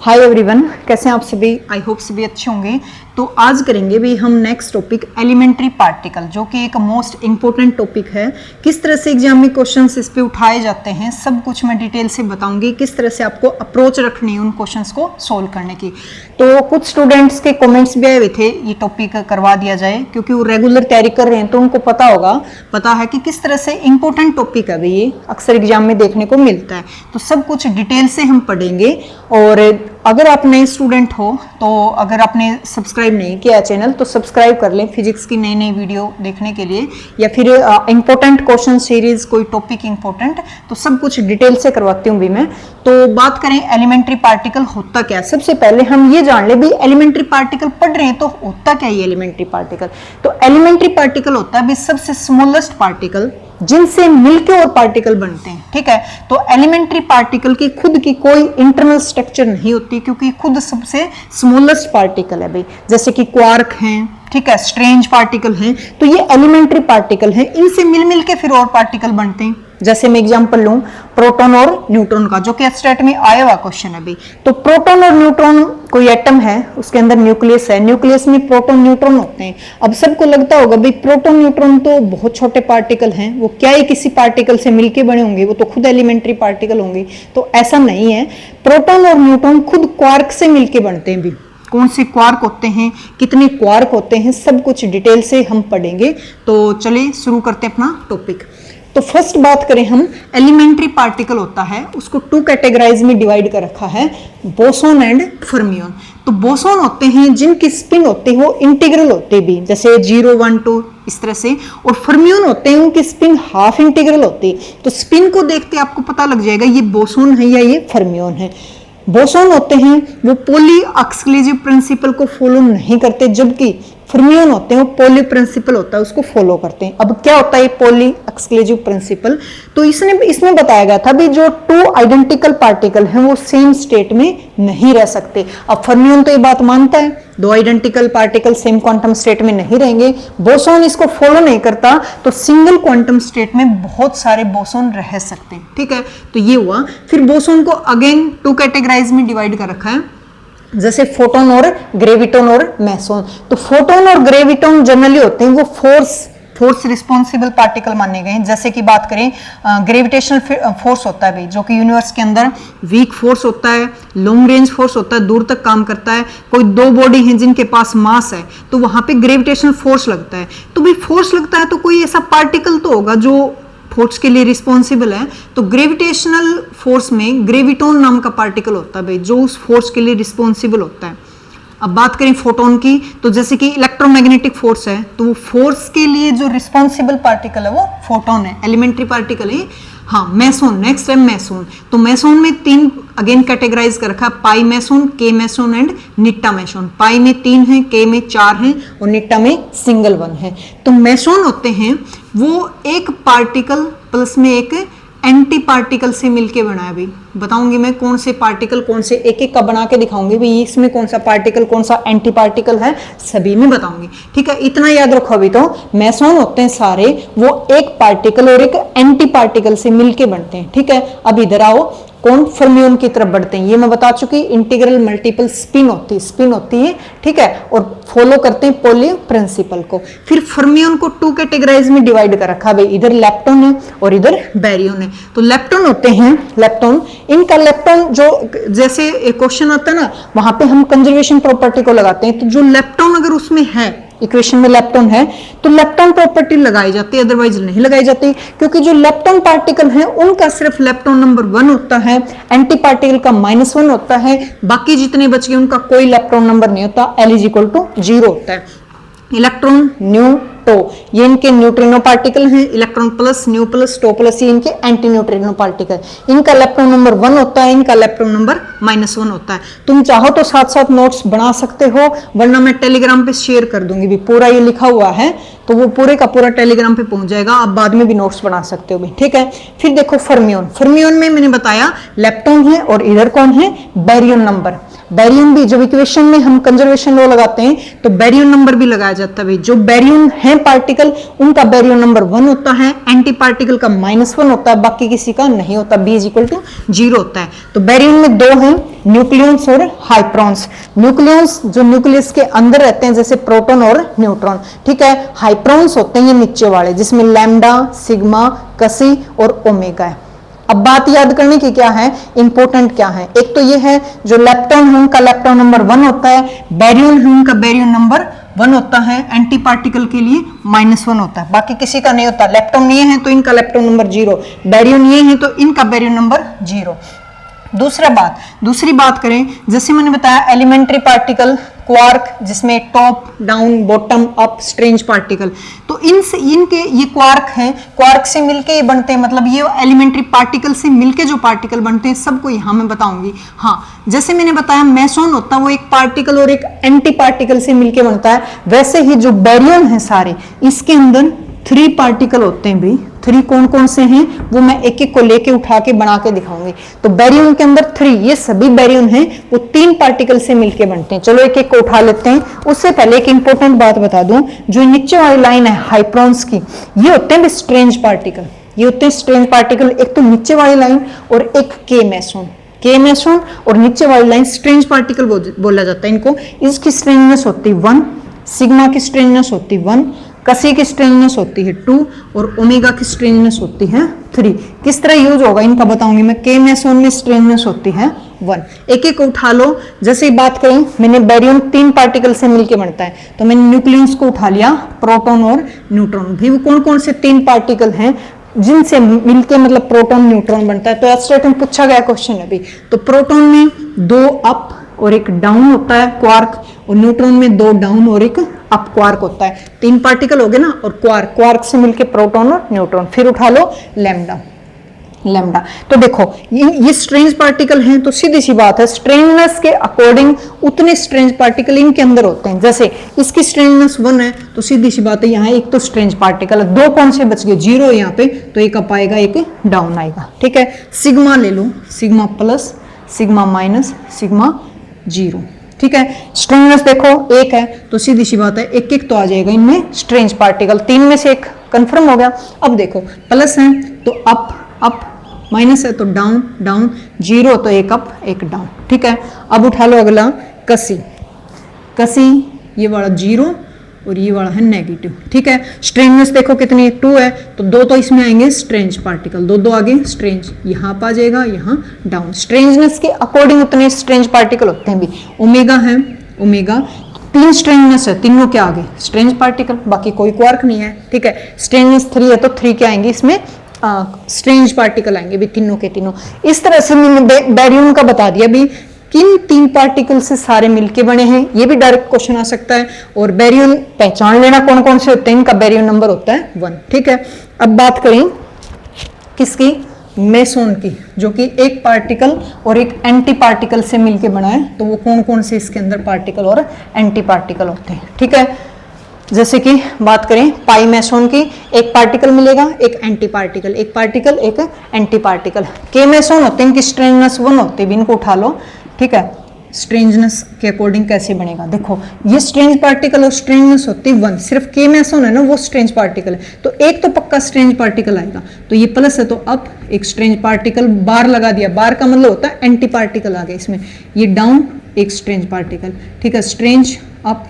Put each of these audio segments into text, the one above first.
Hi everyone, कैसे हैं आप सभी। आई होप सभी अच्छे होंगे। तो आज करेंगे भी हम नेक्स्ट टॉपिक एलिमेंट्री पार्टिकल, जो कि एक मोस्ट इंपॉर्टेंट टॉपिक है। किस तरह से एग्जाम में क्वेश्चंस इस पे उठाए जाते हैं, सब कुछ मैं डिटेल से बताऊंगी। किस तरह से आपको अप्रोच रखनी है उन क्वेश्चंस को सोल्व करने की। तो कुछ स्टूडेंट्स के कमेंट्स भी आए हुए थे ये टॉपिक करवा दिया जाए, क्योंकि वो रेगुलर तैयारी कर रहे हैं तो उनको पता है कि किस तरह से इंपॉर्टेंट टॉपिक है ये, अक्सर एग्जाम में देखने को मिलता है। तो सब कुछ डिटेल से हम पढ़ेंगे। और अगर आप नए स्टूडेंट हो तो अगर आपने सब्सक्राइब नहीं किया चैनल तो सब्सक्राइब कर लें फिजिक्स की नई नई वीडियो देखने के लिए, या फिर इंपॉर्टेंट क्वेश्चन सीरीज, कोई टॉपिक इंपॉर्टेंट, तो सब कुछ डिटेल से करवाती हूँ भी मैं। तो बात करें एलिमेंट्री पार्टिकल होता क्या। सबसे पहले हम ये जान ले भी एलिमेंट्री पार्टिकल पढ़ रहे हैं तो होता क्या ये एलिमेंट्री पार्टिकल। तो एलिमेंट्री पार्टिकल होता है भी सबसे स्मॉलेस्ट पार्टिकल जिनसे मिलके और पार्टिकल बनते हैं। ठीक है, तो एलिमेंट्री पार्टिकल की खुद की कोई इंटरनल स्ट्रक्चर नहीं होती, क्योंकि खुद सबसे स्मॉलेस्ट पार्टिकल है भाई। जैसे कि क्वार्क हैं, ठीक है, स्ट्रेंज पार्टिकल हैं, तो ये एलिमेंट्री पार्टिकल हैं। इनसे मिल के फिर और पार्टिकल बनते हैं। जैसे मैं एग्जांपल लूं प्रोटॉन और न्यूट्रॉन का, जो कि एस्टेट में आया हुआ क्वेश्चन है भाई। तो प्रोटॉन और न्यूट्रॉन कोई एटम है, उसके अंदर न्यूक्लियस है, न्यूक्लियस में प्रोटॉन न्यूट्रॉन होते हैं। अब सबको लगता होगा भाई प्रोटॉन न्यूट्रॉन तो बहुत छोटे पार्टिकल हैं, वो क्या ही किसी पार्टिकल से मिलके बने होंगे, वो तो खुद एलिमेंट्री पार्टिकल होंगे। तो ऐसा नहीं है, प्रोटॉन और न्यूट्रॉन खुद क्वार्क से मिलके बनते हैं भी। कौन से क्वार्क होते हैं, कितने क्वार्क होते हैं, सब कुछ डिटेल से हम पढ़ेंगे। तो चलिए शुरू करते हैं अपना टॉपिक। तो फर्स्ट बात करें हम, एलिमेंट्री पार्टिकल होता है, उसको टू कैटेगराइज में डिवाइड कर रखा है, बोसॉन एंड फर्मियन। तो बोसॉन होते हैं जिनकी स्पिन होती है वो इंटीग्रल होते भी, जैसे 0 1 2 इस तरह से। और फर्मियन होते हैं उनकी स्पिन हाफ इंटीग्रल होती है। तो स्पिन को देखते आपको पता लग जाएगा ये बोसॉन है या ये फर्मियन है। बोसॉन होते हैं वो पॉली एक्सक्लूसिव प्रिंसिपल को फॉलो नहीं करते, जबकि फर्मियन होते हैं वो पॉली प्रिंसिपल होता है उसको फॉलो करते हैं। अब क्या होता है पॉली एक्सक्लूसिव प्रिंसिपल। तो इसमें बताया गया था भी जो टू आइडेंटिकल पार्टिकल हैं वो सेम स्टेट में नहीं रह सकते। अब फर्मियन तो ये बात मानता है दो identical particle same quantum state में नहीं रहेंगे। बोसॉन इसको फॉलो नहीं करता, तो सिंगल क्वांटम स्टेट में बहुत सारे बोसॉन रह सकते हैं। ठीक है, तो ये हुआ। फिर बोसॉन को अगेन टू कैटेगराइज में डिवाइड कर रखा है, जैसे फोटोन और ग्रेविटोन और मेसोन। तो फोटोन और ग्रेविटोन जनरली होते हैं वो फोर्स रिस्पॉन्सिबल पार्टिकल माने गए हैं। जैसे कि बात करें ग्रेविटेशनल फोर्स होता है भाई, जो कि यूनिवर्स के अंदर वीक फोर्स होता है, लॉन्ग रेंज फोर्स होता है, दूर तक काम करता है। कोई दो बॉडी हैं जिनके पास मास है तो वहां पे ग्रेविटेशनल फोर्स लगता है। तो भाई फोर्स लगता है तो कोई ऐसा पार्टिकल तो होगा जो फोर्स के लिए रिस्पॉन्सिबल है। तो ग्रेविटेशनल फोर्स में ग्रेविटोन नाम का पार्टिकल होता है भाई, जो उस फोर्स के लिए रिस्पॉन्सिबल होता है। अब बात करें फोटोन की, तो जैसे कि इलेक्ट्रोमैग्नेटिक फोर्स है, तो वो फोर्स के लिए जो रिस्पॉन्सिबल पार्टिकल है वो फोटोन है, एलिमेंट्री पार्टिकल है। हाँ, मेसोन, नेक्स्ट है मेसोन। तो मेसोन में तीन अगेन कैटेगराइज कर रखा है, पाई मेसोन, के मेसोन एंड निट्टा मेसोन। पाई में 3 है, के में 4 है और निट्टा में सिंगल 1 है। तो मेसोन होते हैं वो एक पार्टिकल प्लस में एक एंटी पार्टिकल से मिलके बना है। भी बताऊंगी मैं कौन से पार्टिकल कौन से, एक एक का बना के दिखाऊंगी भी इसमें कौन सा पार्टिकल कौन सा एंटी पार्टिकल है, सभी में बताऊंगी। ठीक है, इतना याद रखो। अभी तो मेसोन होते हैं सारे वो एक पार्टिकल और एक एंटी पार्टिकल से मिलके बनते हैं। ठीक है, अब इधर आओ, कौन फर्मियन की तरफ बढ़ते हैं, ये मैं बता चुकी। इंटीग्रल मल्टीपल स्पिन होती है। ठीक है, और फॉलो करते हैं पॉली प्रिंसिपल को। फिर फर्मियन को टू कैटेगराइज में डिवाइड कर रखा भाई, इधर लेप्टॉन है और इधर बैरियन है। तो लेप्टॉन होते हैं, लेप्टॉन, इनका लेप्टॉन जो जैसे एक क्वेश्चन आता है ना, वहां पे हम कंजर्वेशन प्रॉपर्टी को लगाते हैं। तो जो लेप्टॉन अगर उसमें है, इक्वेशन में लेप्टॉन है, तो लेप्टॉन प्रॉपर्टी लगाई जाती है, अदरवाइज नहीं लगाई जाती। क्योंकि जो लेप्टॉन पार्टिकल है उनका सिर्फ लेप्टॉन नंबर 1 होता है, एंटी पार्टिकल का -1 होता है, बाकी जितने बच गए उनका कोई लेप्टॉन नंबर नहीं होता, L = 0 होता है। इलेक्ट्रॉन, न्यूटो, ये इनके न्यूट्रिनो पार्टिकल हैं। Electron plus, mu plus, tau plus, ये इनके एंटी न्यूट्रिनो पार्टिकल। इनका इलेक्ट्रॉन नंबर 1 होता है, इनका इलेक्ट्रॉन नंबर -1 होता है। तुम चाहो तो साथ साथ नोट्स बना सकते हो, वरना मैं टेलीग्राम पे शेयर कर दूंगी भी, पूरा ये लिखा हुआ है तो वो पूरे का पूरा टेलीग्राम पे पहुंच जाएगा। आप बाद में भी नोट्स बना सकते हो भी। ठीक है, फिर देखो फर्मियन। फर्मियन में मैंने बताया लेप्टॉन है और इधर कौन है, बैरियन नंबर। बैरियन भी जब इक्वेशन में हम कंजर्वेशन लॉ लगाते हैं तो बैरियन नंबर भी लगाया जाता है भाई। जो बैरियन है पार्टिकल उनका बैरियन नंबर 1 होता है, एंटी पार्टिकल का -1 होता है, बाकी किसी का नहीं होता, B = 0 होता है। तो बैरियन में दो हैं, न्यूक्लियंस और हाइप्रॉन्स। न्यूक्लियंस जो न्यूक्लियस के अंदर रहते हैं जैसे प्रोटॉन और न्यूट्रॉन, ठीक है। हाइप्रॉन्स होते हैं ये नीचे वाले जिसमें लैम्डा, सिग्मा, कसी और ओमेगा है। अब बात याद करने की क्या है, इंपॉर्टेंट क्या है, एक तो ये है जो लेप्टॉन है उनका लेप्टॉन नंबर 1 होता है, बैरियन है उनका बैरियन नंबर 1 होता है, एंटी पार्टिकल के लिए -1 होता है, बाकी किसी का नहीं होता। लेप्टॉन ये है तो इनका लेप्टॉन नंबर 0, बैरियन ये है तो इनका बैरियन नंबर 0। दूसरी बात करें, जैसे मैंने बताया एलिमेंट्री पार्टिकल, क्वार्क जिसमें top, down, bottom, up, strange particle, तो इनके ये क्वार्क हैं, क्वार्क से मिलके ये बनते हैं, मतलब ये एलिमेंट्री पार्टिकल से मिलके जो पार्टिकल बनते हैं सबको यहाँ मैं बताऊंगी। हाँ, जैसे मैंने बताया मेसोन होता है वो एक पार्टिकल और एक एंटी पार्टिकल से मिलके बनता है, वैसे ही जो बैरियन है सारे इसके अंदर 3 पार्टिकल होते हैं भाई। 3 कौन कौन से हैं वो मैं एक एक को लेके उठा के बना के दिखाऊंगी। तो बैरियन के अंदर 3, ये सभी बैरियन हैं वो 3 पार्टिकल से मिलके बनते हैं। चलो एक एक को उठा लेते हैं। उससे पहले एक इंपॉर्टेंट बात बता दूं, जो नीचे वाली लाइन है हाइप्रॉन्स की, ये होते हैं स्ट्रेंज पार्टिकल। ये होते हैं स्ट्रेंज पार्टिकल, एक तो नीचे वाली लाइन और एक के मेसोन और नीचे वाली लाइन स्ट्रेंज पार्टिकल बोला जाता है इनको। इसकी स्ट्रेंजनेस होती है 1, सिग्मा की स्ट्रेंजनेस होती है 1, कसी की स्ट्रेंजनेस होती है 2 और ओमेगा की स्ट्रेंजनेस होती है 3। किस तरह यूज होगा इनका बताऊंगी मैं। के मेसोन में स्ट्रेंजनेस होती है 1। एक एक उठा लो। जैसे ही बात करें, मैंने बैरियन 3 पार्टिकल से मिलके बनता है, तो मैंने न्यूक्लियस को उठा लिया, प्रोटॉन और न्यूट्रॉन। भी कौन कौन से 3 पार्टिकल हैं जिनसे मिलके मतलब प्रोटॉन न्यूट्रॉन बनता है। तो एस्ट्रेट में पूछा गया क्वेश्चन है अभी। तो प्रोटॉन में 2 अप और एक डाउन होता है क्वार्क, और न्यूट्रॉन में 2 डाउन और एक अप क्वार्क होता है। 3 पार्टिकल हो गए ना, और क्वार्क से मिलके प्रोटॉन और न्यूट्रॉन। फिर उठा लो लैम्डा। तो देखो ये स्ट्रेंज पार्टिकल हैं, तो सीधी सी बात है स्ट्रेंजनेस के अकॉर्डिंग उतने स्ट्रेंज पार्टिकल इनके अंदर होते हैं। जैसे इसकी स्ट्रेंजनेस 1 है तो सीधी सी बात है यहाँ एक तो स्ट्रेंज पार्टिकल है, 2 कौन से बच गए, 0 यहाँ पे, तो एक अप आएगा एक डाउन आएगा, ठीक है। सिग्मा ले लो, sigma plus, sigma minus, sigma 0, ठीक है। स्ट्रेंजनेस देखो 1 है तो सीधी सी बात है एक एक तो आ जाएगा इनमें स्ट्रेंज पार्टिकल, 3 में से 1 कंफर्म हो गया। अब देखो प्लस है तो अप, माइनस है तो डाउन, 0 तो एक अप एक डाउन, ठीक है। अब उठा लो अगला कसी, ये वाला 0 और ये वाला है नेगेटिव, ठीक है। स्ट्रेंजनेस देखो कितनी है, 2 है तो 2 तो इसमें आएंगे स्ट्रेंज पार्टिकल, 2 आगे स्ट्रेंज, यहाँ पर आ जाएगा, यहाँ डाउन। स्ट्रेंजनेस के अकॉर्डिंग उतने स्ट्रेंज पार्टिकल होते हैं भी। ओमेगा है, ओमेगा 3 स्ट्रेंजनेस है, तीनों के आगे स्ट्रेंज पार्टिकल, बाकी कोई क्वार्क नहीं है, ठीक है। स्ट्रेंजनेस 3 है तो 3 के आएंगे इसमें स्ट्रेंज पार्टिकल आएंगे भी, तीनों के तीनों। इस तरह से मैंने बैरियन का बता दिया भी किन 3 पार्टिकल से सारे मिलके बने हैं, ये भी डायरेक्ट क्वेश्चन आ सकता है। और बैरियन पहचान लेना कौन कौन से होते हैं, इनका बैरियन नंबर होता है 1, ठीक है। अब बात करें किसकी, मेसोन की, जो कि एक पार्टिकल और एक एंटी पार्टिकल से मिलके बना है। तो वो कौन कौन से इसके अंदर पार्टिकल और एंटी पार्टिकल होते हैं, ठीक है। जैसे कि बात करें पाई मेसोन की, एक पार्टिकल मिलेगा, एक एंटी पार्टिकल, एक पार्टिकल एक एंटी पार्टिकल। के मेसोन होते हैं, इनकी स्ट्रेंजनेस 1 होती है, इनको उठा लो, ठीक है। स्ट्रेंजनेस के अकॉर्डिंग कैसे बनेगा, देखो ये स्ट्रेंज पार्टिकल और स्ट्रेंजनेस होती है 1, सिर्फ के मेसोन है ना वो स्ट्रेंज पार्टिकल है, तो एक तो पक्का स्ट्रेंज पार्टिकल आएगा। तो ये प्लस है तो अप, एक स्ट्रेंज पार्टिकल, बार लगा दिया, बार का मतलब होता है एंटी पार्टिकल आ गया इसमें। ये डाउन, एक स्ट्रेंज पार्टिकल, ठीक है, स्ट्रेंज अप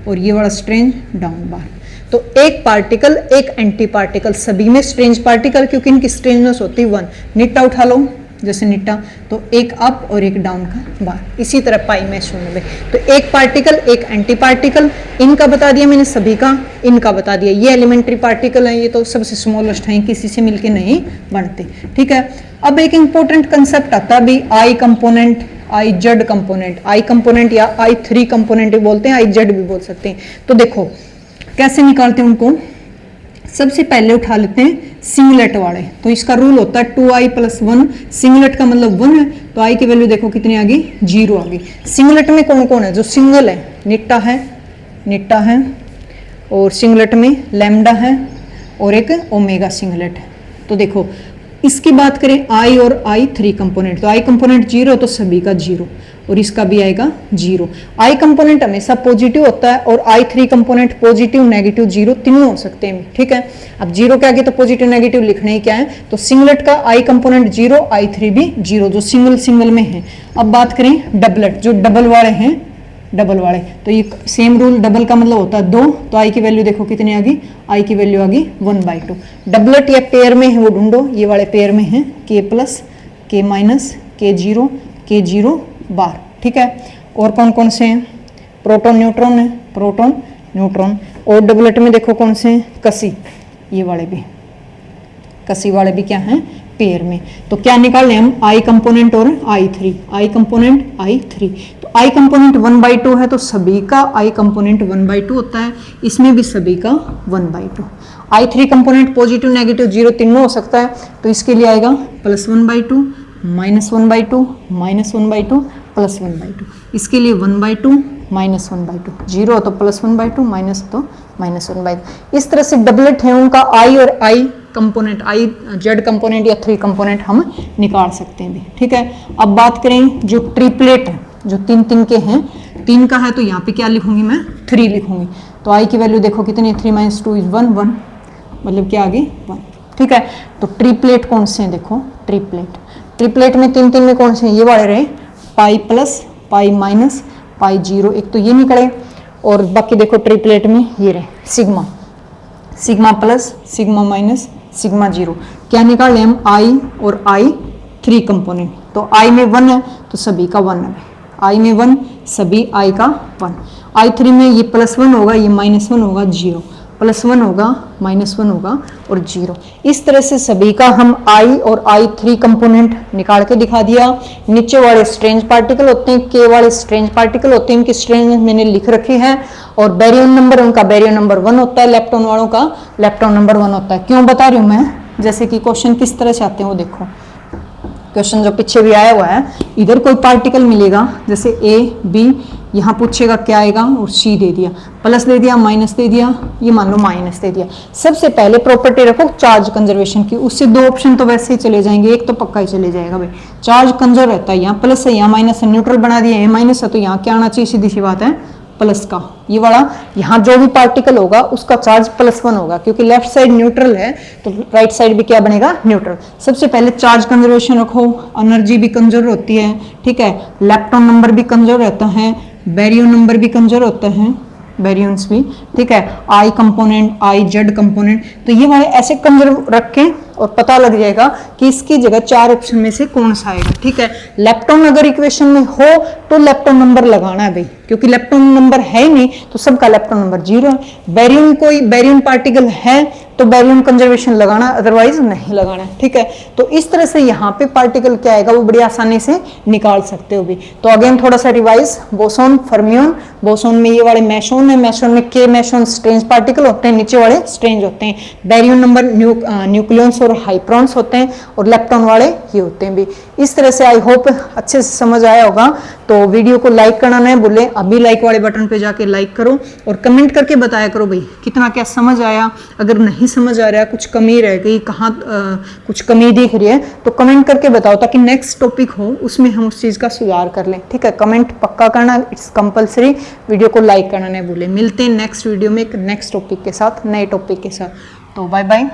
और ये वाला स्ट्रेंज डाउन बार। तो एक पार्टिकल एक एंटी पार्टिकल, सभी में स्ट्रेंज पार्टिकल क्योंकि इनकी स्ट्रेंजनेस होती है 1। निट्टा उठा लो, जैसे निट्टा, तो एक अप और एक डाउन का बार। इसी तरह पाई मेसोन में तो एक पार्टिकल एक एंटी पार्टिकल, इनका बता दिया मैंने, सभी का इनका बता दिया। ये एलिमेंट्री पार्टिकल है, ये तो सबसे स्मॉलेस्ट है, किसी से मिलके नहीं बनते, ठीक है। अब एक इंपॉर्टेंट कंसेप्ट आता है भी I component, I Z component, I component या आई 3 कंपोनेंट भी बोलते हैं, आई जेड भी बोल सकते हैं। तो देखो कैसे निकालते हैं उनको। सबसे पहले उठा लेते हैं सिंगलेट वाले, तो इसका रूल होता है 2i + 1, सिंगलेट का मतलब 1 है, तो i की वैल्यू देखो कितनी आ गई, 0 आ गई। सिंगलेट में कौन कौन है, जो सिंगल है, निट्टा है और सिंगलेट में लैम्डा है और एक ओमेगा सिंगलेट है। तो देखो इसकी बात करें आई और आई थ्री कंपोनेंट, तो आई कंपोनेंट जीरो तो सभी का जीरो और इसका भी आएगा जीरो। आई कंपोनेंट हमेशा पॉजिटिव होता है और I three component positive negative zero तीनों हो सकते हैं, ठीक है। अब जीरो के आगे तो पॉजिटिव नेगेटिव लिखना ही क्या है, तो सिंगलेट का आई कंपोनेंट जीरो, आई थ्री भी जीरो, जो सिंगल सिंगल में है। अब बात करें डबलेट, जो डबल वाले हैं, डबल वाले, तो ये सेम रूल, डबल का मतलब होता है दो, तो आई की वैल्यू देखो कितनी आ गई, आई की वैल्यू आ गई 1/2। डबलेट या पेयर में है वो ढूंढो, ये वाले पेयर में है के प्लस के माइनस के जीरो बार, ठीक है। और कौन कौन से हैं, प्रोटॉन न्यूट्रॉन है, प्रोटॉन न्यूट्रॉन। और डबलेट में देखो कौन से हैं, कसी, ये वाले भी, कसी वाले भी क्या हैं, पेयर में। तो क्या निकाल लें हम, आई कंपोनेंट और I three, I component I three. तो आई कंपोनेंट 1/2 है, तो सभी का आई कंपोनेंट 1/2 होता है, इसमें भी सभी का 1/2। I three component positive negative zero तीनों हो सकता है, तो इसके लिए आएगा +1/2 -1/2 -1/2 +1/2। इसके लिए 1/2 -1/2, जीरो हो तो +1/2, माइनस तो -1/2। इस तरह से डबलेट है उनका आई और आई कंपोनेंट, आई जेड कंपोनेंट या थ्री कंपोनेंट हम निकाल सकते हैं भी, ठीक है। अब बात करें जो ट्रिपलेट है, जो तीन तीन के हैं, तीन का है तो यहाँ पे क्या लिखूंगी मैं, 3 लिखूंगी। तो आई की वैल्यू देखो कितनी, 3 - 2 = 1, 1 मतलब क्या आ गई 1, ठीक है। तो ट्रिपलेट कौन से हैं, देखो ट्रिपलेट में तीन तीन में कौन से हैं, ये वाले रहे, pi plus pi minus pi zero, एक तो ये निकले, और बाकी देखो ट्रिपलेट में ये रहे sigma plus sigma minus sigma zero. क्या निकाले हम, आई और आई थ्री कंपोनेंट। तो आई में 1 है तो सभी का 1 है, आई में 1 सभी आई का 1। आई थ्री में ये +1 होगा, ये -1 होगा, जीरो, +1 होगा, -1 होगा और जीरो। इस तरह से सभी का हम आई और आई थ्री कंपोनेंट निकाल के दिखा दिया। नीचे वाले स्ट्रेंज पार्टिकल होते हैं, के वाले स्ट्रेंज पार्टिकल होते हैं, इनकी स्ट्रेंज मैंने लिख रखी है। और बैरियन नंबर, उनका बैरियन नंबर 1 होता है, लेप्टॉन वालों का लेप्टॉन नंबर 1 होता है। क्यों बता रही हूँ मैं, जैसे कि क्वेश्चन किस तरह से आते हैं वो देखो। क्वेश्चन जो पीछे भी आया हुआ है, इधर कोई पार्टिकल मिलेगा, जैसे ए बी, यहाँ पूछेगा क्या आएगा, और सी दे दिया, प्लस दे दिया, माइनस दे दिया, ये मान लो माइनस दे दिया। सबसे पहले प्रॉपर्टी रखो चार्ज कंजर्वेशन की, उससे 2 ऑप्शन तो वैसे ही चले जाएंगे, एक तो पक्का ही चले जाएगा भाई। चार्ज कंजर्व रहता है, यहाँ प्लस है यहाँ माइनस है, न्यूट्रल बना दिया, ये माइनस है तो यहाँ क्या आना चाहिए, सीधी सी बात है प्लस का। ये वाला यहाँ जो भी पार्टिकल होगा उसका चार्ज +1 होगा, क्योंकि लेफ्ट साइड न्यूट्रल है तो राइट साइड भी क्या बनेगा, न्यूट्रल। सबसे पहले चार्ज कंजर्वेशन रखो, एनर्जी भी कंजर्व होती है, ठीक है। लेप्टॉन नंबर भी कंजर्व रहता है, बैरियन नंबर भी कंजर्व होता है, बैरियंस भी, ठीक है। आई कंपोनेंट, आई जेड कंपोनेंट, तो ये वाले ऐसे कंजर्व रख के और पता लग जाएगा कि इसकी जगह 4 ऑप्शन में से कौन सा आएगा, ठीक है। लेप्टॉन अगर इक्वेशन में हो तो लेप्टॉन नंबर लगाना है भाई, क्योंकि लेप्टॉन नंबर है ही नहीं तो सबका लेप्टॉन नंबर 0 है। बैरियन कोई बैरियन पार्टिकल है तो बैरियन कंजर्वेशन लगाना, अदरवाइज नहीं लगाना है, ठीक है। तो इस तरह से यहाँ पे पार्टिकल क्या आएगा वो बड़ी आसानी से निकाल सकते हो भी। तो अगेन थोड़ा सा रिवाइज, बोसोन, फर्मियोन, बोसोन में ये वाले मैशोन है, मैशोन में के मैशोन स्ट्रेंज पार्टिकल होते हैं, नीचे वाले स्ट्रेंज होते हैं। बैरियन नंबर न्यूक्लियंस और हाइप्रॉन्स होते हैं, और लेप्टॉन वाले ये होते हैं भी। इस तरह से आई होप अच्छे से समझ आया होगा। तो वीडियो को लाइक करना नहीं भूले, अभी लाइक वाले बटन पे जाके लाइक करो और कमेंट करके बताया करो भाई कितना क्या समझ आया। अगर नहीं समझ आ रहा है, कुछ कमी रह गई, कहाँ कुछ कमी दिख रही है तो कमेंट करके बताओ, ताकि नेक्स्ट टॉपिक हो उसमें हम उस चीज़ का सुधार कर लें, ठीक है। कमेंट पक्का करना, इट्स कंपलसरी। वीडियो को लाइक करना नहीं भूले। मिलते हैं नेक्स्ट वीडियो में एक नेक्स्ट टॉपिक के साथ, नए टॉपिक के साथ। तो बाय बाय।